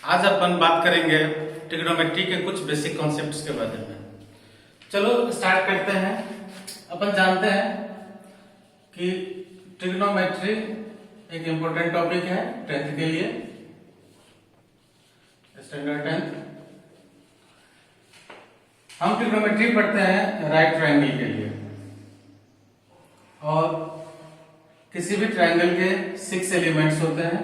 आज अपन बात करेंगे ट्रिग्नोमेट्री के कुछ बेसिक कॉन्सेप्ट्स के बारे में। चलो स्टार्ट करते हैं। अपन जानते हैं कि ट्रिग्नोमेट्री एक इम्पोर्टेंट टॉपिक है 10th के लिए, स्टैंडर्ड 10th। हम ट्रिग्नोमेट्री पढ़ते हैं राइट ट्रायंगल के लिए, और किसी भी ट्रायंगल के 6 एलिमेंट्स होते हैं,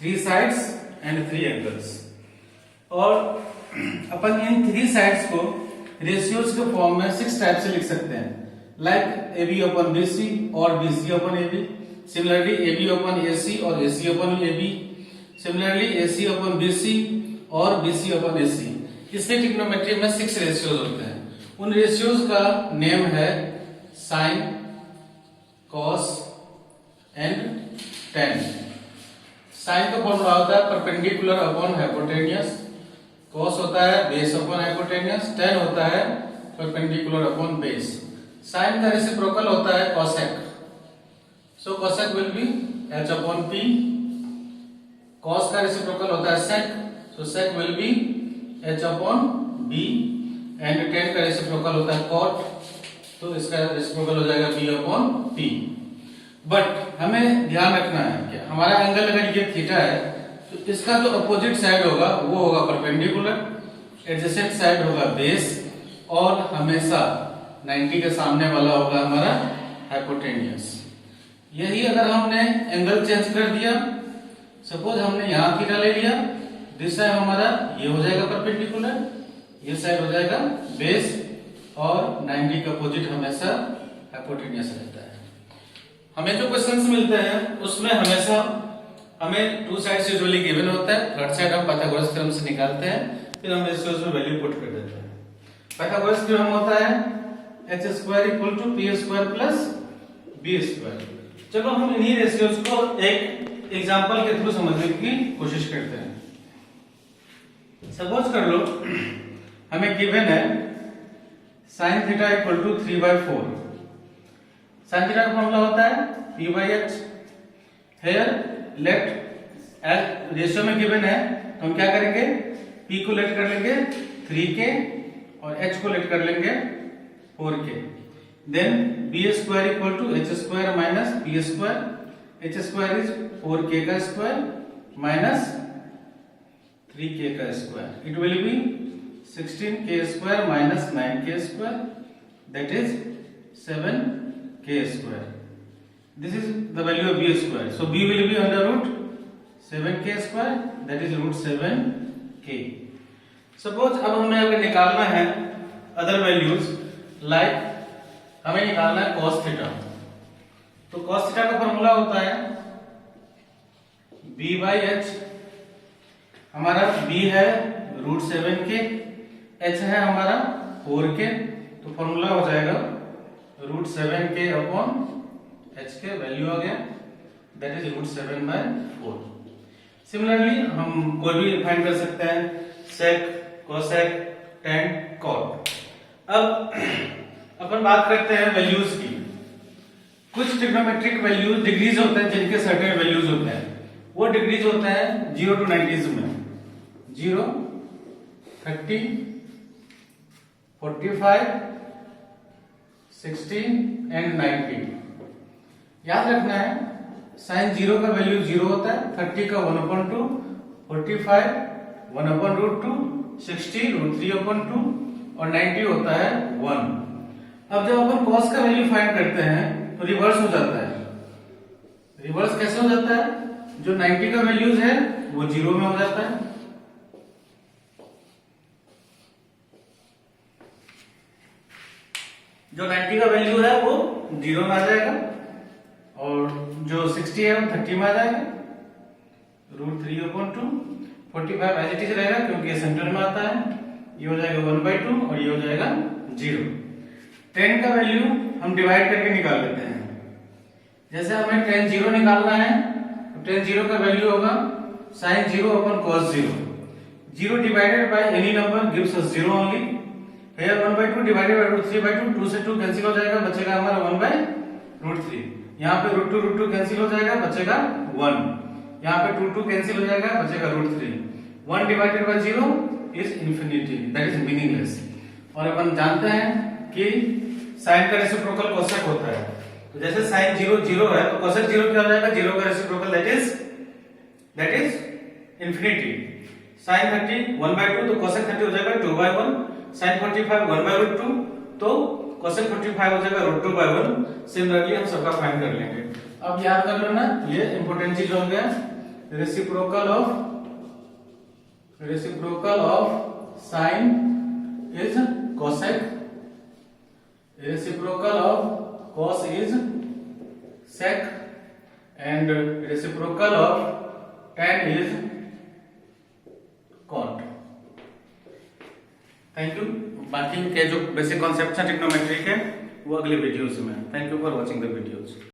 3 साइड्स एंड 3 एंगल्स। और अपन इन 3 साइड्स को रेशियोज के फॉर्म में 6 टाइप से लिख सकते हैं, लाइक AB अपॉन BC और BC upon AB, similarly AB upon AC और AC upon AB, similarly AC upon BC और BC अपॉन AC। इसलिए ट्रिग्नोमेट्री में 6 रेशियोज होते हैं। उन रेशियोज का नेम है sine, cos and tan. Sine का फॉर्मूला होता है परपेंडिकुलर अपॉन हाइपोटेन्यूस, कॉस होता है बेस अपॉन हाइपोटेन्यूस, टेन होता है परपेंडिकुलर अपॉन बेस। साइन का रेसिप्रोकल होता है cosec, so cosec will be h upon p। Cos का रेसिप्रोकल होता है sec, so sec will be h upon b। And tan का रेसिप्रोकल होता है कॉट, तो इसका रेसिप्रोकल हो जाएगा b अपॉन p। बट हमें ध्यान रखना है कि हमारा एंगल अगर ये थीटा है तो इसका जो अपोजिट साइड होगा वो होगा परपेंडिकुलर, एडजेसेंट साइड होगा बेस, और हमेशा 90 के सामने वाला होगा हमारा हाइपोटेन्यूस। यही अगर हमने एंगल चेंज कर दिया, सपोज हमने यहाँ थीटा ले लिया, दिस साइड हमारा ये हो जाएगा परपेंडिकुलर, ये साइड हो जाएगा बेस, और 90 का अपोजिट हमेशा हाइपोटेन्यूस रहता है। हमें जो क्वेश्चंस मिलते हैं उसमें हमेशा हमें 2 साइड्स यूजुअली गिवन होता है, थर्ड साइड हम पाइथागोरस थ्योरम से निकालते हैं, फिर हम रेशियोज में वैल्यू पुट कर देते हैं। पाइथागोरस थ्योरम होता है h² = p² + b²। चलो हम इन्हीं रेशियोज को एक एग्जांपल के थ्रू समझने की कोशिश करते हैं। सपोज कर लो हमें गिवन है sin θ = 3/4। sin थीटा का फॉर्मूला होता है p/h। Here let as ratio में गिवन है तो हम क्या करेंगे, p को लेट कर लेंगे 3k और h को लेट कर लेंगे 4k। Then b² = h² - p²। h² is 4k का स्क्वायर माइनस 3k का square. It will be 16k² - 9k², that is 7k²। This is the value of b², so b will be under root 7k², that is root 7k। Suppose अब हमें अगर निकालना है other values, like हमें निकालना है cos theta, तो cos theta का फॉर्मूला होता है b/h। हमारा b है root 7k, h है हमारा 4k, तो फॉर्मूला हो जाएगा root 7k अपॉन h के वैल्यू आ गया, दैट इज root 7/4। सिमिलरली हम कोई भी फाइंड कर सकते हैं, sec, cosec, tan, cot। अब अपन बात करते हैं वैल्यूज की। कुछ ट्रिग्नोमेट्रिक वैल्यूज डिग्रीज होते हैं जिनके सर्टेन वैल्यूज होते हैं, वो डिग्रीज होते हैं 0 to 90s में, 0, 30, 45, 60 एंड 90। याद रखना है साइन 0 का वैल्यू 0 होता है, 30 का 1/2, 45 1/√2, 60 √3/2 और 90 होता है 1। अब जब अपन cos का वैल्यू फाइंड करते हैं तो रिवर्स हो जाता है। रिवर्स कैसे हो जाता है, जो 90 का वैल्यूज है वो 0 में हो जाता है, जो 90 का वैल्यू है वो 0 में आ जाएगा, और जो 60 है वो 30 में आ जाएगा, √3/2। 45 एज इट इज रहेगा क्योंकि ये सेंटर में आता है, ये हो जाएगा 1/2 और ये हो जाएगा 0। 10 का वैल्यू हम डिवाइड करके निकाल लेते हैं। जैसे हमें tan 0 निकालना है तो tan 0 का वैल्यू होगा sin 0 upon cos 0। 0 divided by any number gives us 0 only. Here 1/2 divided by √3/2, 2 से 2 कैंसिल हो जाएगा, बचेगा हमारा 1/√3। यहाँ पे √2 कैंसिल हो जाएगा, बचेगा 1। यहाँ पे 2 2 कैंसिल हो जाएगा, बचेगा √3। 1 divided by 0 is infinity, that is meaningless. और अपन जानते हैं कि साइन का रेसिप्रोकल कोसेक होता है, तो जैसे साइन 0 0 है तो कोसेक 0 क्या हो जाएगा, 0 का reciprocal that is infinity. Sine 30 1/2 तो कोसेक 30 हो जाएगा 2/1। साइन 45 1/√2 तो कोसेक 45 हो जाएगा √2/1। सिमिलरली हम सबका फाइंड कर लेंगे। अब याद कर लो ना, ये इंपॉर्टेंट चीज हो गया, reciprocal of sine is cosec, reciprocal of cos is sec, and reciprocal of tan is cot। Thank you. बाकी के जो बेसिक कॉन्सेप्ट है ट्रिग्नोमेट्री के वो अगले वीडियोस में। Thank you for watching the videos.